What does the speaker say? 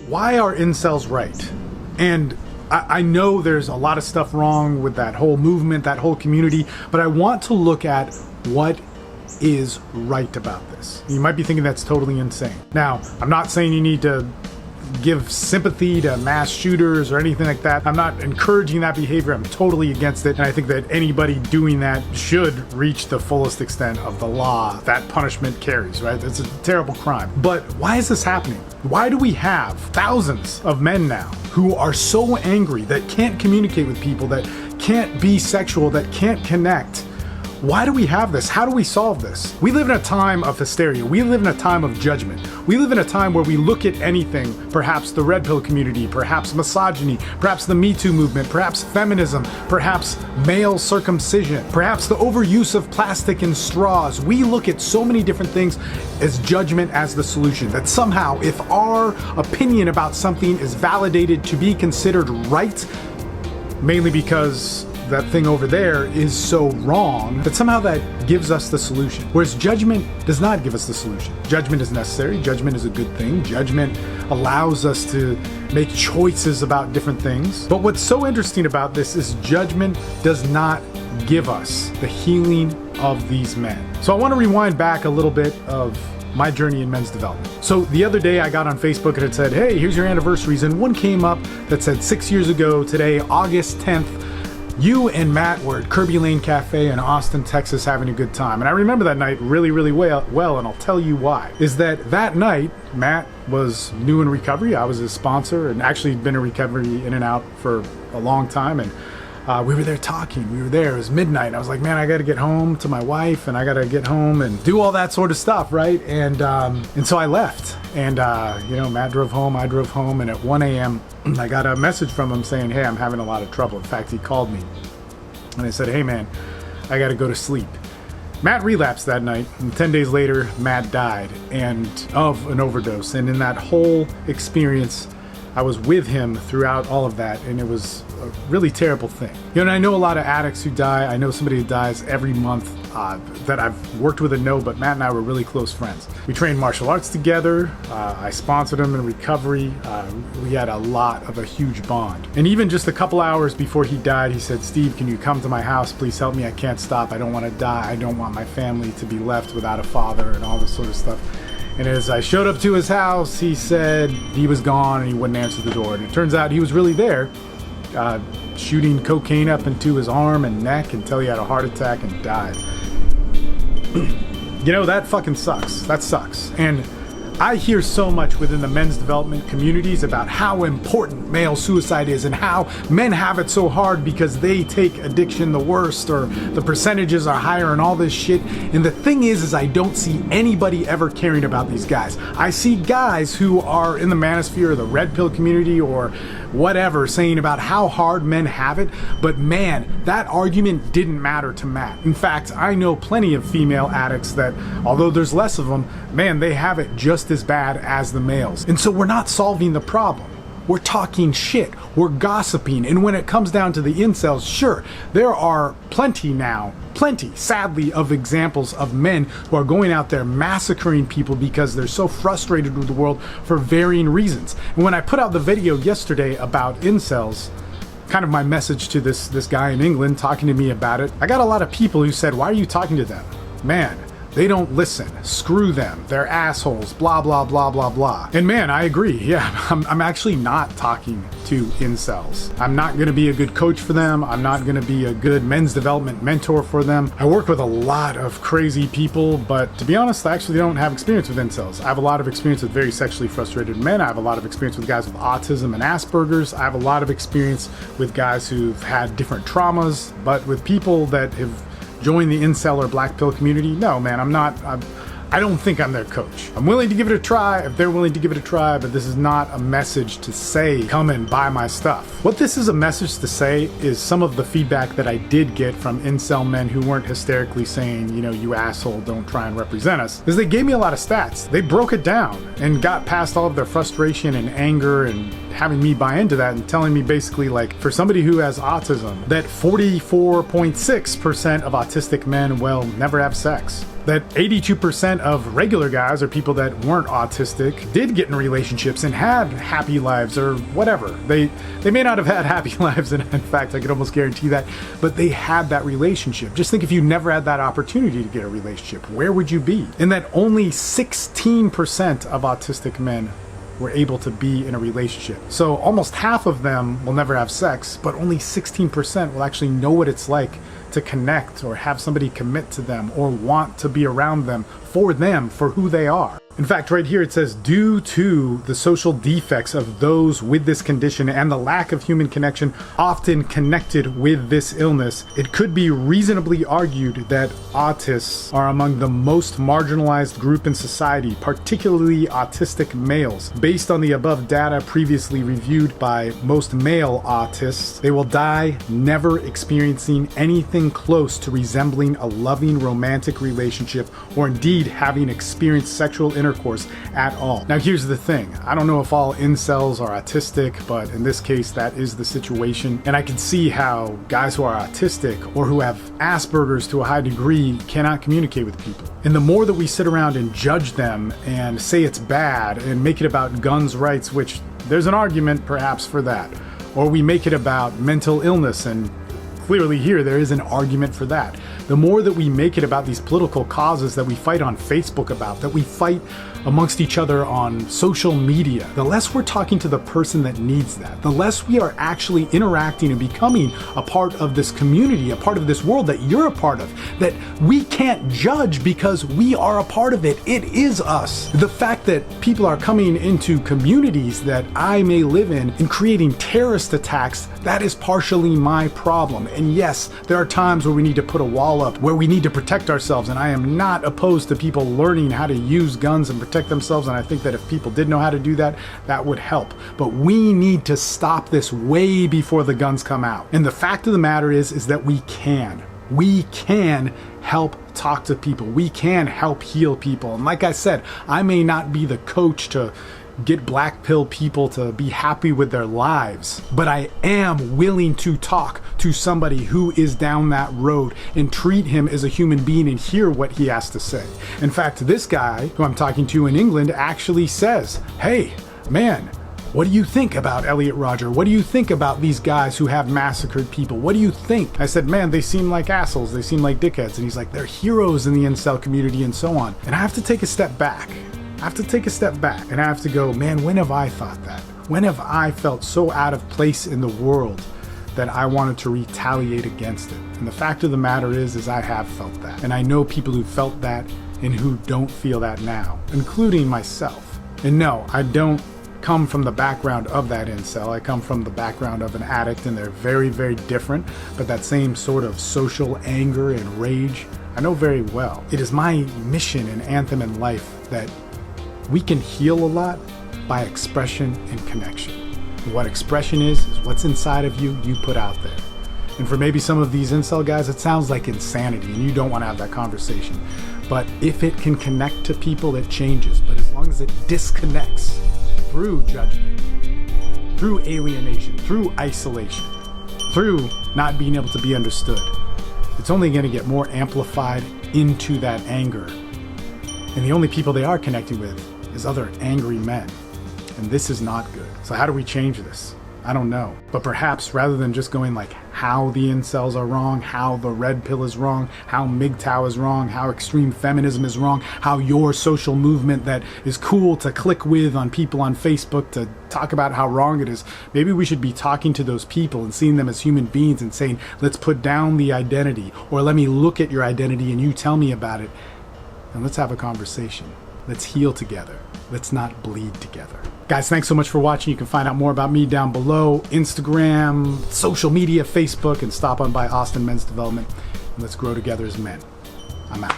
why are incels right? And I know there's a lot of stuff wrong with that whole movement, that whole community, but I want to look at what is right about this. You might be thinking that's totally insane. Now, I'm not saying you need to give sympathy to mass shooters or anything like that. I'm not encouraging that behavior. I'm totally against it. And I think that anybody doing that should reach the fullest extent of the law that punishment carries, right? It's a terrible crime. But why is this happening? Why do we have thousands of men now who are so angry, that can't communicate with people, that can't be sexual, that can't connect? Why do we have this? How do we solve this? We live in a time of hysteria. We live in a time of judgment. We live in a time where we look at anything, perhaps the red pill community, perhaps misogyny, perhaps the Me Too movement, perhaps feminism, perhaps male circumcision, perhaps the overuse of plastic and straws. We look at so many different things as judgment as the solution, that somehow if our opinion about something is validated to be considered right, mainly because that thing over there is so wrong, that somehow that gives us the solution. Whereas judgment does not give us the solution. Judgment is necessary. Judgment is a good thing. Judgment allows us to make choices about different things. But what's so interesting about this is judgment does not give us the healing of these men. So I want to rewind back a little bit of my journey in men's development. So the other day I got on Facebook and it said, hey, here's your anniversaries. And one came up that said 6 years ago today, August 10th, you and Matt were at Kirby Lane Cafe in Austin, Texas, having a good time. And I remember that night really, really well, and I'll tell you why. Is that night, Matt was new in recovery. I was his sponsor and actually been in recovery in and out for a long time. And we were there talking. We were there. It was midnight. I was like, man, I got to get home to my wife, and I got to get home and do all that sort of stuff, right? And so I left. And Matt drove home. I drove home. And at 1 a.m., I got a message from him saying, hey, I'm having a lot of trouble. In fact, he called me and I said, hey, man, I got to go to sleep. Matt relapsed that night, and 10 days later, Matt died of an overdose. And in that whole experience, I was with him throughout all of that, and it was a really terrible thing. And I know a lot of addicts who die. I know somebody who dies every month that I've worked with and know, but Matt and I were really close friends. We trained martial arts together. I sponsored him in recovery. We had a huge bond. And even just a couple hours before he died, he said, Steve, can you come to my house? Please help me. I can't stop. I don't want to die. I don't want my family to be left without a father and all this sort of stuff. And as I showed up to his house, he said he was gone and he wouldn't answer the door. And it turns out he was really there, shooting cocaine up into his arm and neck until he had a heart attack and died. That fucking sucks. That sucks. And I hear so much within the men's development communities about how important male suicide is and how men have it so hard because they take addiction the worst, or the percentages are higher and all this shit. And the thing is I don't see anybody ever caring about these guys. I see guys who are in the manosphere or the red pill community or whatever saying about how hard men have it. But man, that argument didn't matter to Matt. In fact, I know plenty of female addicts that, although there's less of them, man, they have it just as bad as the males. And so we're not solving the problem. We're talking shit. We're gossiping. And when it comes down to the incels, sure, there are plenty, sadly, of examples of men who are going out there massacring people because they're so frustrated with the world for varying reasons. And when I put out the video yesterday about incels, kind of my message to this guy in England talking to me about it, I got a lot of people who said, why are you talking to them? Man, they don't listen. Screw them. They're assholes. Blah, blah, blah, blah, blah. And man, I agree. Yeah, I'm actually not talking to incels. I'm not going to be a good coach for them. I'm not going to be a good men's development mentor for them. I work with a lot of crazy people, but to be honest, I actually don't have experience with incels. I have a lot of experience with very sexually frustrated men. I have a lot of experience with guys with autism and Asperger's. I have a lot of experience with guys who've had different traumas, but with people that have join the incel or black pill community, no, man, I don't think I'm their coach. I'm willing to give it a try if they're willing to give it a try, but this is not a message to say, come and buy my stuff. What this is a message to say is some of the feedback that I did get from incel men who weren't hysterically saying, you asshole, don't try and represent us, is they gave me a lot of stats. They broke it down and got past all of their frustration and anger and having me buy into that and telling me basically, like, for somebody who has autism, that 44.6% of autistic men, never have sex. That 82% of regular guys, or people that weren't autistic, did get in relationships and had happy lives or whatever. They may not have had happy lives, and in fact, I could almost guarantee that, but they had that relationship. Just think if you never had that opportunity to get a relationship, where would you be? And that only 16% of autistic men were able to be in a relationship. So almost half of them will never have sex, but only 16% will actually know what it's like to connect or have somebody commit to them or want to be around them, for who they are. In fact, right here it says, due to the social defects of those with this condition and the lack of human connection often connected with this illness, it could be reasonably argued that autists are among the most marginalized group in society, particularly autistic males. Based on the above data previously reviewed by most male autists, they will die never experiencing anything close to resembling a loving romantic relationship, or indeed having experienced sexual intercourse at all. Now here's the thing, I don't know if all incels are autistic, but in this case that is the situation, and I can see how guys who are autistic or who have Asperger's to a high degree cannot communicate with people. And the more that we sit around and judge them and say it's bad and make it about guns rights, which there's an argument perhaps for that, or we make it about mental illness, and clearly here there is an argument for that. The more that we make it about these political causes that we fight on Facebook about, that we fight amongst each other on social media, the less we're talking to the person that needs that, the less we are actually interacting and becoming a part of this community, a part of this world that you're a part of, that we can't judge because we are a part of it. It is us. The fact that people are coming into communities that I may live in and creating terrorist attacks, that is partially my problem. And yes, there are times where we need to put a wall up, where we need to protect ourselves, and I am not opposed to people learning how to use guns and protect themselves, and I think that if people did know how to do that, that would help. But we need to stop this way before the guns come out. And the fact of the matter is that we can help talk to people. We can help heal people. And like I said, I may not be the coach to get black pill people to be happy with their lives, but I am willing to talk to somebody who is down that road and treat him as a human being and hear what he has to say. In fact, this guy who I'm talking to in England actually says, hey, man, what do you think about Elliot Rodger? What do you think about these guys who have massacred people? What do you think? I said, man, they seem like assholes. They seem like dickheads. And he's like, they're heroes in the incel community and so on. And I have to take a step back. I have to take a step back and I have to go, man, when have I thought that? When have I felt so out of place in the world that I wanted to retaliate against it? And the fact of the matter is I have felt that. And I know people who felt that and who don't feel that now, including myself. And no, I don't come from the background of that incel. I come from the background of an addict, and they're very, very different, but that same sort of social anger and rage, I know very well. It is my mission and anthem in life that we can heal a lot by expression and connection. And what expression is what's inside of you, you put out there. And for maybe some of these incel guys, it sounds like insanity and you don't want to have that conversation. But if it can connect to people, it changes. But as long as it disconnects through judgment, through alienation, through isolation, through not being able to be understood, it's only going to get more amplified into that anger. And the only people they are connecting with is other angry men. And this is not good. So how do we change this? I don't know. But perhaps rather than just going like how the incels are wrong, how the red pill is wrong, how MGTOW is wrong, how extreme feminism is wrong, how your social movement that is cool to click with on people on Facebook to talk about how wrong it is, maybe we should be talking to those people and seeing them as human beings and saying, let's put down the identity, or let me look at your identity and you tell me about it, and let's have a conversation. Let's heal together. Let's not bleed together. Guys, thanks so much for watching. You can find out more about me down below. Instagram, social media, Facebook, and stop on by Austin Men's Development. And let's grow together as men. I'm out.